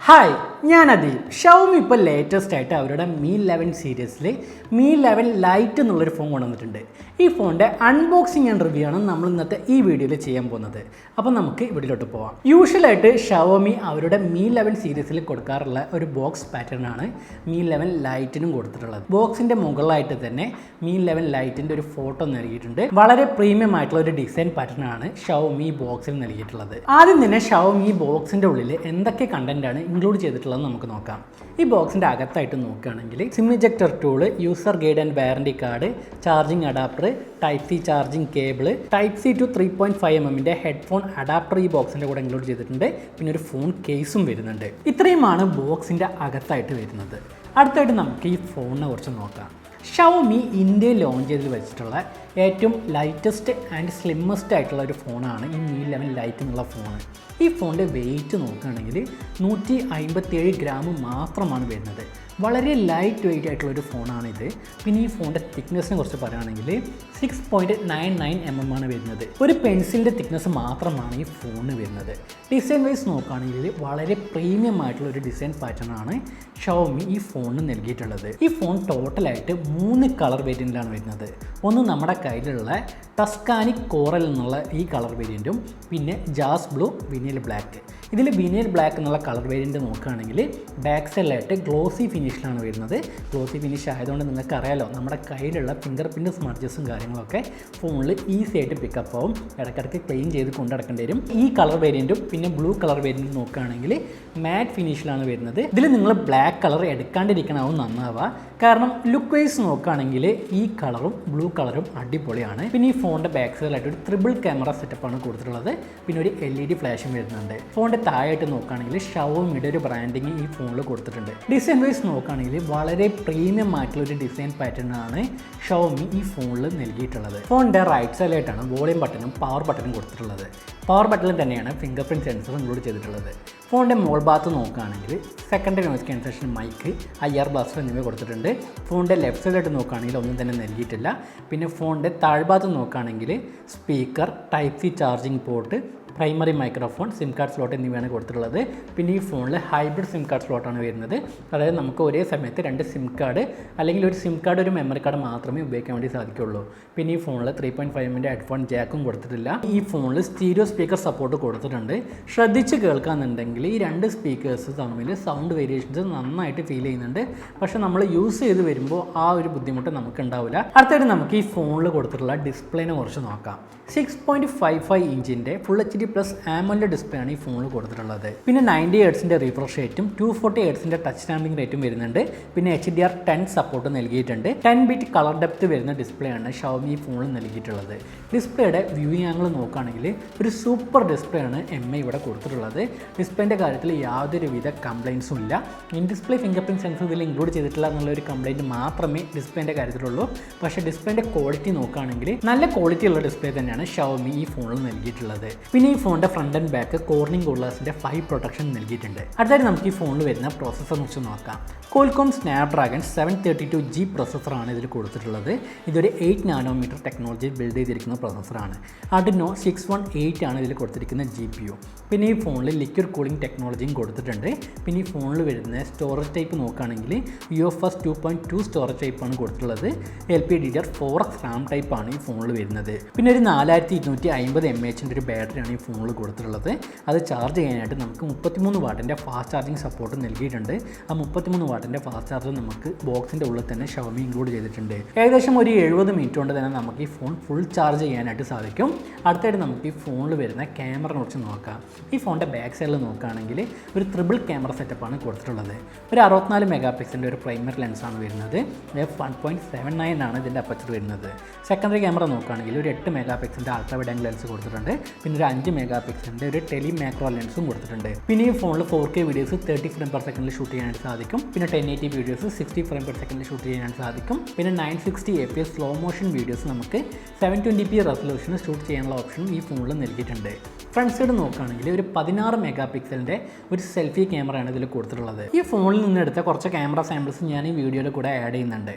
Hi, ഞാൻ Adeel. Xiaomi ഇപ്പോൾ latest ആയിട്ട് അവരുടെ Mi 11 സീരീസിൽ Mi 11 ലൈറ്റ് എന്നുള്ളൊരു ഫോൺ കൊണ്ടുവന്നിട്ടുണ്ട്. ഈ ഫോണിൻ്റെ അൺബോക്സിങ് ആൻഡ് റിവ്യൂ ആണ് നമ്മൾ ഇന്നത്തെ ഈ വീഡിയോയിൽ ചെയ്യാൻ പോകുന്നത്. അപ്പോൾ നമുക്ക് ഇവിടെയോട്ട് പോവാം. യൂഷ്വലായിട്ട് ഷവോമി അവരുടെ Mi 11 സീരീസിൽ കൊടുക്കാറുള്ള ഒരു ബോക്സ് പാറ്റേൺ ആണ് Mi 11 ലൈറ്റിനും കൊടുത്തിട്ടുള്ളത്. ബോക്സിൻ്റെ മുകളിലായിട്ട് തന്നെ Mi 11 ലൈറ്റിൻ്റെ ഒരു ഫോട്ടോ നൽകിയിട്ടുണ്ട്. വളരെ പ്രീമിയം ആയിട്ടുള്ള ഒരു ഡിസൈൻ പാറ്റേൺ ആണ് ഷവോമി ബോക്സിൽ നൽകിയിട്ടുള്ളത്. ആദ്യം തന്നെ ഷവോമി ബോക്സിൻ്റെ ഉള്ളിൽ എന്തൊക്കെ കണ്ടന്റ് ആണ് ഇൻക്ലൂഡ് ചെയ്തിട്ടുള്ളത് നമുക്ക് നോക്കാം. ഈ ബോക്സിൻ്റെ അകത്തായിട്ട് നോക്കുകയാണെങ്കിൽ SIM ejector tool, user guide and warranty card, charging adapter, type C charging cable, type C to 3.5 mm headphone adapter ഈ ബോക്സിൻ്റെ കൂടെ ഇൻക്ലൂഡ് ചെയ്തിട്ടുണ്ട്. പിന്നെ ഒരു ഫോൺ കേസും വരുന്നുണ്ട്. ഇത്രയുമാണ് ബോക്സിൻ്റെ അകത്തായിട്ട് വരുന്നത്. അടുത്തായിട്ട് നമുക്ക് ഈ ഫോണിനെ കുറിച്ച് നോക്കാം. ഷവോമി ഇന്ത്യയിൽ ലോഞ്ച് ചെയ്ത് വെച്ചിട്ടുള്ള ഏറ്റവും ലൈറ്റസ്റ്റ് ആൻഡ് സ്ലിമ്മസ്റ്റ് ആയിട്ടുള്ള ഒരു ഫോണാണ് ഈ Mi 11 ലൈറ്റ് എന്നുള്ള ഫോൺ. ഈ ഫോണിൻ്റെ വെയിറ്റ് നോക്കുകയാണെങ്കിൽ 157 ഗ്രാം മാത്രമാണ് വരുന്നത്. വളരെ ലൈറ്റ് വെയിറ്റ് ആയിട്ടുള്ള ഒരു ഫോണാണിത്. പിന്നെ ഈ ഫോണിൻ്റെ തിക്നെസ്സിനെ കുറിച്ച് പറയുകയാണെങ്കിൽ 6.99 mm ആണ് വരുന്നത്. ഒരു പെൻസിലിൻ്റെ തിക്നെസ് മാത്രമാണ് ഈ ഫോണിന് വരുന്നത്. ഡിസൈൻ വൈസ് നോക്കുകയാണെങ്കിൽ വളരെ പ്രീമിയം ആയിട്ടുള്ള ഒരു ഡിസൈൻ പാറ്റേൺ ആണ് ഷവോമി ഈ ഫോണിന് നൽകിയിട്ടുള്ളത്. ഈ ഫോൺ ടോട്ടലായിട്ട് 3 കളർ വേരിയൻറ്റിലാണ് വരുന്നത്. ഒന്ന് നമ്മുടെ കയ്യിലുള്ള ടസ്കാനി കോറൽ എന്നുള്ള ഈ കളർ വേരിയൻറ്റും പിന്നെ ജാസ് ബ്ലൂ, വിനീൽ ബ്ലാക്ക്. ഇതിൽ വിനീൽ ബ്ലാക്ക് എന്നുള്ള കളർ വേരിയൻറ്റ് നോക്കുകയാണെങ്കിൽ ബാക്ക് സൈഡിലായിട്ട് ഗ്ലോസി ഫിനിഷിലാണ് വരുന്നത്. ഗ്ലോസി ഫിനിഷ് ആയതുകൊണ്ട് നിങ്ങൾക്ക് അറിയാലോ, നമ്മുടെ കയ്യിലുള്ള ഫിംഗർ പ്രിൻറ്റ് സ്മർജസും കാര്യങ്ങളൊക്കെ ഫോണിൽ ഈസി ആയിട്ട് പിക്കപ്പ് ആവും. ഇടയ്ക്കിടയ്ക്ക് ക്ലീൻ ചെയ്ത് കൊണ്ടിടക്കേണ്ടി വരും. ഈ കളർ വേരിയൻറ്റും പിന്നെ ബ്ലൂ കളർ വേരിയൻറ്റും നോക്കുകയാണെങ്കിൽ മാറ്റ് ഫിനിഷിലാണ് വരുന്നത്. ഇതിൽ നിങ്ങൾ ബ്ലാക്ക് കളർ എടുക്കാണ്ടിരിക്കണമാവും നന്നാവുക. കാരണം ലുക്ക് വൈസ് നോക്കുകയാണെങ്കിൽ ഈ കളറും ബ്ലൂ കളറും അടിപൊളിയാണ്. പിന്നെ ഈ ഫോണിൻ്റെ ബാക്ക് സൈഡിലായിട്ട് ഒരു ട്രിപ്പിൾ ക്യാമറ സെറ്റപ്പാണ് കൊടുത്തിട്ടുള്ളത്. പിന്നെ ഒരു LED ഫ്ലാഷും വരുന്നുണ്ട്. ഫോണിൻ്റെ താഴെയായിട്ട് നോക്കുകയാണെങ്കിൽ ഷവോമിയുടെ ഒരു ബ്രാൻഡിങ് ഈ ഫോണിൽ കൊടുത്തിട്ടുണ്ട്. ഡിസൈൻ വൈസ് നോക്കുകയാണെങ്കിൽ വളരെ പ്രീമിയം ആയിട്ടുള്ള ഒരു ഡിസൈൻ പാറ്റേൺ ആണ് ഷവോമി ഈ ഫോണിൽ നൽകിയിട്ടുള്ളത്. ഫോണിൻ്റെ റൈറ്റ് സൈഡിലായിട്ടാണ് വോളിയം ബട്ടണും പവർ ബട്ടണും കൊടുത്തിട്ടുള്ളത്. പവർ ബട്ടണിൽ തന്നെയാണ് ഫിംഗർ പ്രിൻറ്റ് സെൻസർ ഇൻക്ലൂഡ് ചെയ്തിട്ടുള്ളത്. ഫോണിൻ്റെ മോൾ ഭാഗത്ത് നോക്കുകയാണെങ്കിൽ secondary noise cancellation mic, IR blaster എന്നിവ കൊടുത്തിട്ടുണ്ട്. ഫോണിൻ്റെ ലെഫ്റ്റ് സൈഡിലായിട്ട് നോക്കുകയാണെങ്കിൽ ഒന്നും തന്നെ നൽകിയിട്ടില്ല. പിന്നെ ഫോണിൻ്റെ താഴ്ഭാഗത്ത് നോക്കുകയാണെങ്കിൽ speaker, type C charging port, primary microphone, SIM card slot എന്നിവയാണ് കൊടുത്തിട്ടുള്ളത്. പിന്നെ ഈ ഫോണിൽ ഹൈബ്രിഡ് സിം കാർഡ് സ്ലോട്ടാണ് വരുന്നത്. അതായത് നമുക്ക് ഒരേ സമയത്ത് 2 സിം കാർഡ് അല്ലെങ്കിൽ ഒരു സിം കാർഡ് ഒരു മെമ്മറി കാർഡ് മാത്രമേ ഉപയോഗിക്കാൻ വേണ്ടി സാധിക്കുള്ളൂ. പിന്നെ ഈ ഫോണിൽ 3.5 mm ഹെഡ്ഫോൺ ജാക്കും കൊടുത്തിട്ടില്ല. ഈ ഫോണിൽ സ്റ്റീരിയോ സ്പീക്കർ സപ്പോർട്ട് കൊടുത്തിട്ടുണ്ട്. ശ്രദ്ധിച്ച് കേൾക്കാന്നുണ്ടെങ്കിൽ ഈ 2 സ്പീക്കേഴ്സ് തമ്മിൽ സൗണ്ട് വേരിയേഷൻസ് നന്നായിട്ട് ഫീൽ ചെയ്യുന്നുണ്ട്. പക്ഷേ നമ്മൾ യൂസ് ചെയ്ത് വരുമ്പോൾ ആ ഒരു ബുദ്ധിമുട്ട് നമുക്ക് ഉണ്ടാവില്ല. അടുത്തായിട്ട് നമുക്ക് ഈ ഫോണിൽ കൊടുത്തിട്ടുള്ള ഡിസ്പ്ലേനെ കുറിച്ച് നോക്കാം. 6.55 ഇഞ്ചിൻ്റെ ഫുൾ HD+ AMOLED ഡിസ്പ്ലേ ആണ് ഈ ഫോണിൽ കൊടുത്തിട്ടുള്ളത്. പിന്നെ 90 Hz റീഫ്രഷ് റേറ്റും 240 Hz ടച്ച് സ്റ്റാമ്പിംഗ് റേറ്റും വരുന്നുണ്ട്. പിന്നെ HDR10 സപ്പോർട്ട് നൽകിയിട്ടുണ്ട്. 10 ബിറ്റ് കളർ ഡെപ്ത് വരുന്ന ഡിസ്പ്ലേ ആണ് ഷവോമി ഈ ഫോണിൽ നൽകിയിട്ടുള്ളത്. ഡിസ്പ്ലേയുടെ വ്യൂയിങ് ആംഗിൾ നോക്കുകയാണെങ്കിൽ ഒരു സൂപ്പർ ഡിസ്പ്ലേ ആണ് MI ഇവിടെ കൊടുത്തിട്ടുള്ളത്. ഡിസ്പ്ലേൻ്റെ കാര്യത്തിൽ യാതൊരുവിധ കംപ്ലയിൻസും ഇല്ല. In display finger print sensor ഇതിൽ ഇൻക്ലൂഡ് ചെയ്തിട്ടില്ല എന്നുള്ളൊരു കംപ്ലയിൻറ്റ് മാത്രമേ ഡിസ്പ്ലേൻ്റെ കാര്യത്തിലുള്ളൂ. പക്ഷേ ഡിസ്പ്ലേൻ്റെ ക്വാളിറ്റി നോക്കുകയാണെങ്കിൽ നല്ല ക്വാളിറ്റി ഉള്ള ഡിസ്പ്ലേ തന്നെയാണ് ഷവോമി ഈ ഫോണിൽ നൽകിയിട്ടുള്ളത്. പിന്നെ ഈ ഫോണിൻ്റെ ഫ്രണ്ട് ആൻഡ് ബാക്ക് കോർണിംഗ് കൂളേഴ്സിൻ്റെ 5 പ്രൊട്ടക്ഷൻ നൽകിയിട്ടുണ്ട്. അടുത്തായിട്ട് നമുക്ക് ഈ ഫോണിൽ വരുന്ന പ്രോസസ്സർ കുറിച്ച് നോക്കാം. Qualcomm Snapdragon 732G പ്രോസസ്സറാണ് ഇതിൽ കൊടുത്തിട്ടുള്ളത്. ഇതൊരു 8 nm ടെക്നോളജി ബിൽഡ് ചെയ്തിരിക്കുന്ന പ്രോസസ്സറാണ്. Adreno 618 ആണ് ഇതിൽ കൊടുത്തിരിക്കുന്ന GPU. പിന്നെ ഈ ഫോണിൽ ലിക്വിഡ് കൂളിംഗ് ടെക്നോളജിയും കൊടുത്തിട്ടുണ്ട്. പിന്നെ ഈ ഫോണിൽ വരുന്ന സ്റ്റോറേജ് ടൈപ്പ് നോക്കുകയാണെങ്കിൽ UFS 2.2 സ്റ്റോറേജ് ടൈപ്പാണ് കൊടുത്തിട്ടുള്ളത്. LPDDR4X RAM ടൈപ്പാണ് ഈ ഫോണിൽ വരുന്നത്. പിന്നെ ഒരു 4250 mAh ഒരു ബാറ്ററിയാണ് ഈ ഫോണിൽ കൊടുത്തിട്ടുള്ളത്. അത് ചാർജ് ചെയ്യാനായിട്ട് നമുക്ക് 33 വാട്ടിൻ്റെ ഫാസ്റ്റ് ചാർജിങ് സപ്പോർട്ട് നൽകിയിട്ടുണ്ട്. ആ 33 വാട്ടിൻ്റെ ഫാസ്റ്റ് ചാർജർ നമുക്ക് ബോക്സിൻ്റെ ഉള്ളിൽ തന്നെ ഷവോമി ഇൻക്ലൂഡ് ചെയ്തിട്ടുണ്ട്. ഏകദേശം ഒരു 70 മിനിറ്റ് കൊണ്ട് തന്നെ നമുക്ക് ഈ ഫോൺ ഫുൾ ചാർജ് ചെയ്യാനായിട്ട് സാധിക്കും. അടുത്തായിട്ട് നമുക്ക് ഈ ഫോണിൽ വരുന്ന ക്യാമറയെ കുറിച്ച് നോക്കാം. ഈ ഫോണിൻ്റെ ബാക്ക് സൈഡിൽ നോക്കുകയാണെങ്കിൽ ഒരു ട്രിപ്പിൾ ക്യാമറ സെറ്റപ്പാണ് കൊടുത്തിട്ടുള്ളത്. ഒരു 64 MP ഒരു പ്രൈമറി ലെൻസാണ് വരുന്നത്. f1.79 ആണ് ഇതിൻ്റെ അപ്പച്ചർ വരുന്നത്. സെക്കൻഡറി ക്യാമറ നോക്കുകയാണെങ്കിൽ ഒരു 8 MP ultra wide angle lens കൊടുത്തിട്ടുണ്ട്. പിന്നെ ഒരു 5 MP ഒരു ടെലി മാക്രോ ലെൻസും കൊടുത്തിട്ടുണ്ട്. പിന്നെ ഈ ഫോണിൽ 4K വീഡിയോസ് 30 ഫ്രെയിം/സെക്കൻഡിൽ ഷൂട്ട് ചെയ്യാനായിട്ട് സാധിക്കും. പിന്നെ 1080 വീഡിയോസ് 60 ഫ്രെയിം/സെക്കൻഡിൽ ഷൂട്ട് ചെയ്യാനായിട്ട് സാധിക്കും. പിന്നെ 960 fps സ്ലോ മോഷൻ വീഡിയോസ് നമുക്ക് 720p റെസൊല്യൂഷന് ഷൂട്ട് ചെയ്യാനുള്ള ഓപ്ഷനും ഈ ഫോണിൽ നൽകിയിട്ടുണ്ട്. ഫ്രണ്ട് സൈഡ് നോക്കുകയാണെങ്കിൽ ഒരു 16 MP ഒരു സെൽഫി ക്യാമറയാണ് ഇതിൽ കൊടുത്തിട്ടുള്ളത്. ഈ ഫോണിൽ നിന്ന് എടുത്ത കുറച്ച് ക്യാമറ സാമ്പിൾസ് ഞാൻ ഈ വീഡിയോയിൽ കൂടെ ആഡ് ചെയ്യുന്നുണ്ട്.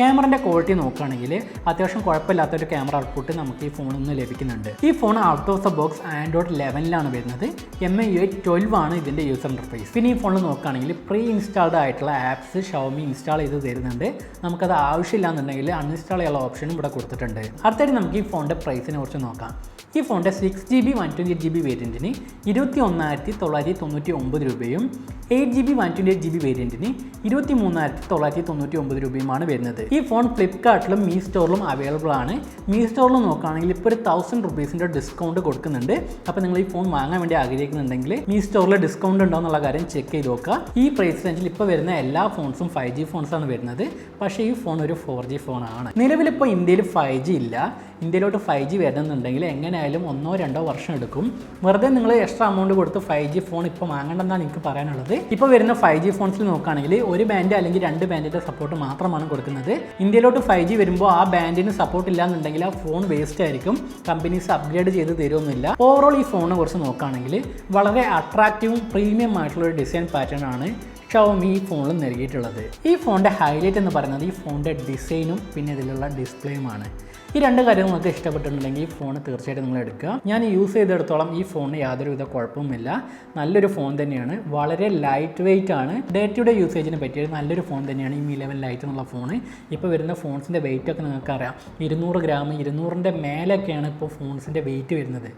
ക്യാമറയുടെ ക്വാളിറ്റി നോക്കുകയാണെങ്കിൽ അത്യാവശ്യം കുഴപ്പമില്ലാത്തൊരു ക്യാമറ ഔട്ട്പുട്ട് നമുക്ക് ഈ ഫോണിൽ നിന്ന് ലഭിക്കുന്നുണ്ട്. ഈ phone out of the box Android 11 വരുന്നത്. MIUI 12 ആണ് ഇതിൻ്റെ യൂസർ ഇൻ്റർഫേസ്. പിന്നെ ഈ ഫോണിൽ നോക്കുകയാണെങ്കിൽ പ്രീ ഇൻസ്റ്റാൾഡ് ആയിട്ടുള്ള ആപ്സ് Xiaomi ഇൻസ്റ്റാൾ ചെയ്ത് തരുന്നുണ്ട്. നമുക്കത് ആവശ്യമില്ല എന്നുണ്ടെങ്കിൽ അൺഇൻസ്റ്റാൾ ചെയ്യാനുള്ള ഓപ്ഷനും ഇവിടെ കൊടുത്തിട്ടുണ്ട്. അടുത്തായിട്ട് നമുക്ക് ഈ ഫോണിൻ്റെ പ്രൈസിനെ കുറിച്ച് നോക്കാം. ഈ ഫോണിൻ്റെ 6GB 128GB വേരിയൻറ്റിന് 21,999 രൂപയും 8GB 128GB വേരിയൻറ്റിന് 23,999 രൂപയുമാണ് വരുന്നത്. ഈ ഫോൺ ഫ്ലിപ്കാർട്ടിലും മീ സ്റ്റോറിലും അവൈലബിൾ ആണ്. മീ സ്റ്റോറിൽ നോക്കുകയാണെങ്കിൽ ഇപ്പോൾ ഒരു 1000 രൂപീസിൻ്റെ ഡിസ്കൗണ്ട് കൊടുക്കുന്നുണ്ട്. അപ്പോൾ നിങ്ങൾ ഈ ഫോൺ വാങ്ങാൻ വേണ്ടി ആഗ്രഹിക്കുന്നുണ്ടെങ്കിൽ മീ സ്റ്റോറിൽ ഡിസ്കൗണ്ട് ഉണ്ടോ എന്നുള്ള കാര്യം ചെക്ക് ചെയ്ത് നോക്കുക. ഈ പ്രൈസ് റേഞ്ചിൽ ഇപ്പോൾ വരുന്ന എല്ലാ ഫോൺസും 5G ഫോൺസാണ് വരുന്നത്. പക്ഷേ ഈ ഫോൺ ഒരു 4G ഫോണാണ്. നിലവിലിപ്പോൾ ഇന്ത്യയിൽ 5G ഇല്ല. ഇന്ത്യയിലോട്ട് 5G വരുന്നുണ്ടെങ്കിൽ എങ്ങനെയായാലും 1-2 വർഷം എടുക്കും. വെറുതെ നിങ്ങൾ എക്സ്ട്രാ എമൗണ്ട് കൊടുത്ത് 5G ഫോൺ ഇപ്പോൾ വാങ്ങണമെന്നാണ് എനിക്ക് പറയാനുള്ളത്. ഇപ്പോൾ വരുന്ന 5G ഫോൺസിൽ നോക്കുകയാണെങ്കിൽ ഒരു ബാൻഡ് അല്ലെങ്കിൽ 2 ബാൻഡിൻ്റെ സപ്പോർട്ട് മാത്രമാണ് കൊടുക്കുന്നത്. ഇന്ത്യയിലോട്ട് 5G വരുമ്പോൾ ആ ബാൻഡിന് സപ്പോർട്ട് ഇല്ലാന്നുണ്ടെങ്കിൽ ആ ഫോൺ വേസ്റ്റ് ആയിരിക്കും. കമ്പനീസ് അപ്ഗ്രേഡ് ചെയ്ത് തരുമൊന്നുമില്ല. ഓവറോൾ ഈ ഫോണിനെ കുറിച്ച് നോക്കുകയാണെങ്കിൽ വളരെ അട്രാക്റ്റീവും പ്രീമിയം ആയിട്ടുള്ള ഒരു ഡിസൈൻ പാറ്റേൺ ആണ് Xiaomi ഈ ഫോണിൽ നൽകിയിട്ടുള്ളത്. ഈ ഫോണിൻ്റെ ഹൈലൈറ്റ് എന്ന് പറയുന്നത് ഈ ഫോണിൻ്റെ ഡിസൈനും പിന്നെ ഇതിലുള്ള ഡിസ്പ്ലേയുമാണ്. ഈ 2 കാര്യങ്ങൾ നിങ്ങൾക്ക് ഇഷ്ടപ്പെട്ടിട്ടുണ്ടെങ്കിൽ ഈ ഫോൺ തീർച്ചയായിട്ടും നിങ്ങൾ എടുക്കുക. ഞാൻ യൂസ് ചെയ്തെടുത്തോളം ഈ ഫോണിന് യാതൊരുവിധ കുഴപ്പവുമില്ല. നല്ലൊരു ഫോൺ തന്നെയാണ്. വളരെ ലൈറ്റ് വെയിറ്റ് ആണ്. ഡേ ടു ഡേ യൂസേജിന് പറ്റിയ നല്ലൊരു ഫോൺ തന്നെയാണ് ഈ Mi 11 Lite എന്നുള്ള ഫോൺ. ഇപ്പോൾ വരുന്ന ഫോൺസിൻ്റെ വെയിറ്റൊക്കെ നിങ്ങൾക്കറിയാം. 200 ഗ്രാം 200ൻ്റെ മേലൊക്കെയാണ് ഇപ്പോൾ ഫോൺസിൻ്റെ വെയിറ്റ് വരുന്നത്.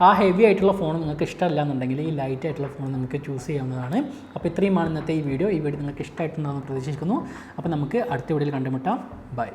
ആ ഹെവി ആയിട്ടുള്ള ഫോൺ നിങ്ങൾക്ക് ഇഷ്ടമല്ല എന്നുണ്ടെങ്കിൽ ഈ ലൈറ്റ് ആയിട്ടുള്ള ഫോൺ നമുക്ക് ചൂസ് ചെയ്യാവുന്നതാണ്. അപ്പോൾ ഇത്രയുമാണ് ഇന്നത്തെ ഈ വീഡിയോ നിങ്ങൾക്ക് ഇഷ്ടമായിട്ടുണ്ടാകുമെന്ന് പ്രതീക്ഷിക്കുന്നു. അപ്പോൾ നമുക്ക് അടുത്ത വീഡിയോയിൽ കണ്ടുമുട്ടാം. ബൈ.